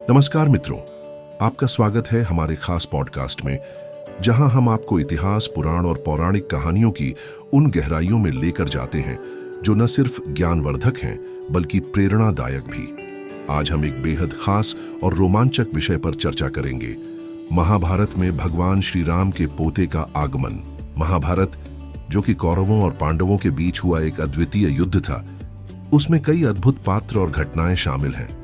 नमस्कार मित्रों, आपका स्वागत है हमारे खास पॉडकास्ट में, जहां हम आपको इतिहास, पुराण और पौराणिक कहानियों की उन गहराइयों में लेकर जाते हैं जो न सिर्फ ज्ञानवर्धक हैं बल्कि प्रेरणादायक भी। आज हम एक बेहद खास और रोमांचक विषय पर चर्चा करेंगे, महाभारत में भगवान श्री राम के पोते का आगमन। महाभारत, जो कि कौरवों और पांडवों के बीच हुआ एक अद्वितीय युद्ध था, उसमें कई अद्भुत पात्र और घटनाएं शामिल हैं।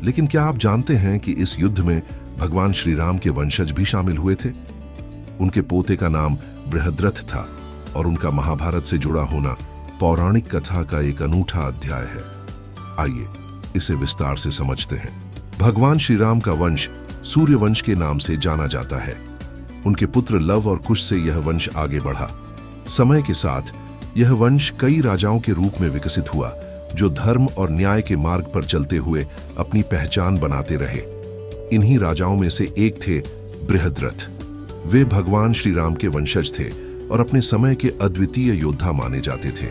लेकिन क्या आप जानते हैं कि इस युद्ध में भगवान श्री राम के वंशज भी शामिल हुए थे? उनके पोते का नाम बृहद्रथ था और उनका महाभारत से जुड़ा होना पौराणिक कथा का एक अनूठा अध्याय है। आइए इसे विस्तार से समझते हैं। भगवान श्री राम का वंश सूर्यवंश के नाम से जाना जाता है। उनके पुत्र लव और कुश से यह वंश आगे बढ़ा। समय के साथ यह वंश कई राजाओं के रूप में विकसित हुआ, जो धर्म और न्याय के मार्ग पर चलते हुए अपनी पहचान बनाते रहे। इन्हीं राजाओं में से एक थे बृहद्रथ। वे भगवान श्री राम के वंशज थे और अपने समय के अद्वितीय योद्धा माने जाते थे।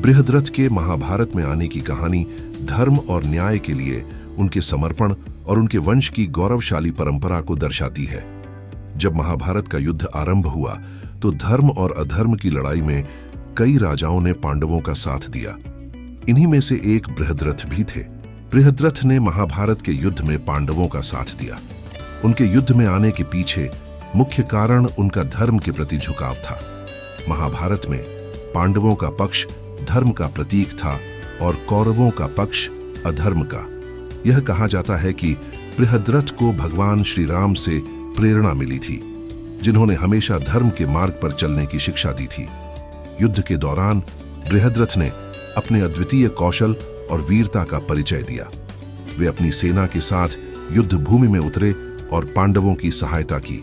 बृहद्रथ के महाभारत में आने की कहानी धर्म और न्याय के लिए उनके समर्पण और उनके वंश की गौरवशाली परंपरा को दर्शाती है। जब महाभारत का युद्ध आरंभ हुआ तो धर्म और अधर्म की लड़ाई में कई राजाओं ने पांडवों का साथ दिया। इन्हीं में से एक बृहद्रथ भी थे। बृहद्रथ ने महाभारत के युद्ध में पांडवों का साथ दिया। उनके युद्ध में आने के पीछे मुख्य कारण उनका धर्म के प्रति झुकाव था। महाभारत में पांडवों का पक्ष धर्म का प्रतीक था और कौरवों का पक्ष अधर्म का। यह कहा जाता है कि बृहद्रथ को भगवान श्री राम से प्रेरणा मिली थी, जिन्होंने हमेशा धर्म के मार्ग पर चलने की शिक्षा दी थी। युद्ध के दौरान बृहद्रथ ने अपने अद्वितीय कौशल और वीरता का परिचय दिया। वे अपनी सेना के साथ युद्ध भूमि में उतरे और पांडवों की सहायता की।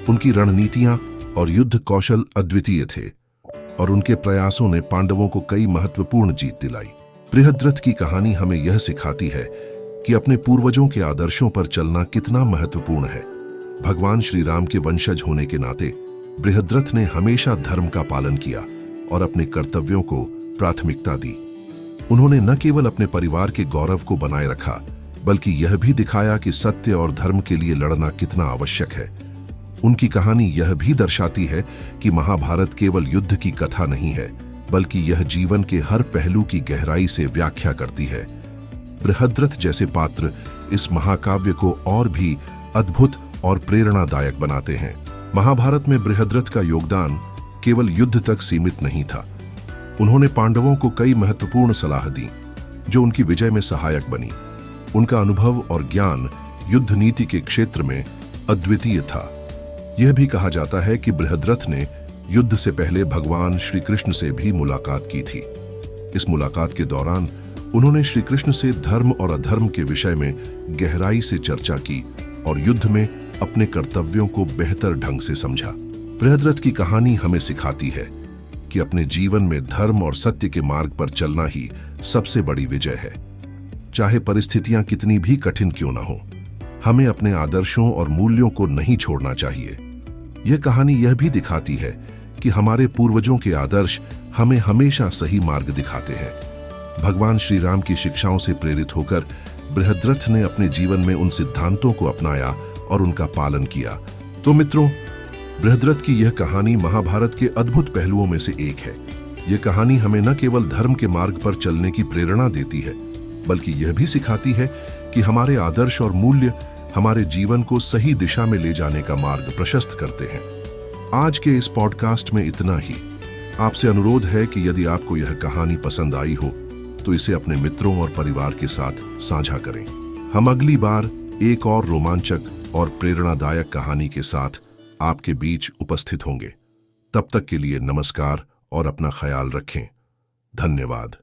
उनकी रणनीतियां और युद्ध कौशल अद्वितीय थे और उनके प्रयासों ने पांडवों को कई महत्वपूर्ण जीत दिलाई। बृहद्रथ की कहानी हमें यह सिखाती है कि अपने पूर्वजों के आदर्शों पर चलना कितना महत्वपूर्ण है। भगवान श्री राम के वंशज होने के नाते बृहद्रथ ने हमेशा धर्म का पालन किया और अपने कर्तव्यों को प्राथमिकता दी। उन्होंने न केवल अपने परिवार के गौरव को बनाए रखा, बल्कि यह भी दिखाया कि सत्य और धर्म के लिए लड़ना कितना आवश्यक है। उनकी कहानी यह भी दर्शाती है कि महाभारत केवल युद्ध की कथा नहीं है, बल्कि यह जीवन के हर पहलू की गहराई से व्याख्या करती है। बृहद्रथ जैसे पात्र इस महाकाव्य को और भी अद्भुत और प्रेरणादायक बनाते हैं। महाभारत में बृहद्रथ का योगदान केवल युद्ध तक सीमित नहीं था। उन्होंने पांडवों को कई महत्वपूर्ण सलाह दी, जो उनकी विजय में सहायक बनी। उनका अनुभव और ज्ञान युद्ध नीति के क्षेत्र में अद्वितीय था। यह भी कहा जाता है कि बृहद्रथ ने युद्ध से पहले भगवान श्री कृष्ण से भी मुलाकात की थी। इस मुलाकात के दौरान उन्होंने श्री कृष्ण से धर्म और अधर्म के विषय में गहराई से चर्चा की और युद्ध में अपने कर्तव्यों को बेहतर ढंग से समझा। बृहद्रथ की कहानी हमें सिखाती है कि अपने जीवन में धर्म और सत्य के मार्ग पर चलना ही सबसे बड़ी विजय है। चाहे परिस्थितियां कितनी भी कठिन क्यों ना हो, हमें अपने आदर्शों और मूल्यों को नहीं छोड़ना चाहिए। यह कहानी यह भी दिखाती है कि हमारे पूर्वजों के आदर्श हमें हमेशा सही मार्ग दिखाते हैं। भगवान श्री राम की शिक्षाओं से प्रेरित होकर बृहद्रथ ने अपने जीवन में उन सिद्धांतों को अपनाया और उनका पालन किया। तो मित्रों, बृहद्रथ की यह कहानी महाभारत के अद्भुत पहलुओं में से एक है। यह कहानी हमें न केवल धर्म के मार्ग पर चलने की प्रेरणा देती है, बल्कि यह भी सिखाती है कि हमारे आदर्श और मूल्य हमारे जीवन को सही दिशा में ले जाने का मार्ग प्रशस्त करते हैं। आज के इस पॉडकास्ट में इतना ही। आपसे अनुरोध है कि यदि आपको यह कहानी पसंद आई हो तो इसे अपने मित्रों और परिवार के साथ साझा करें। हम अगली बार एक और रोमांचक और प्रेरणादायक कहानी के साथ आपके बीच उपस्थित होंगे। तब तक के लिए नमस्कार और अपना ख्याल रखें। धन्यवाद।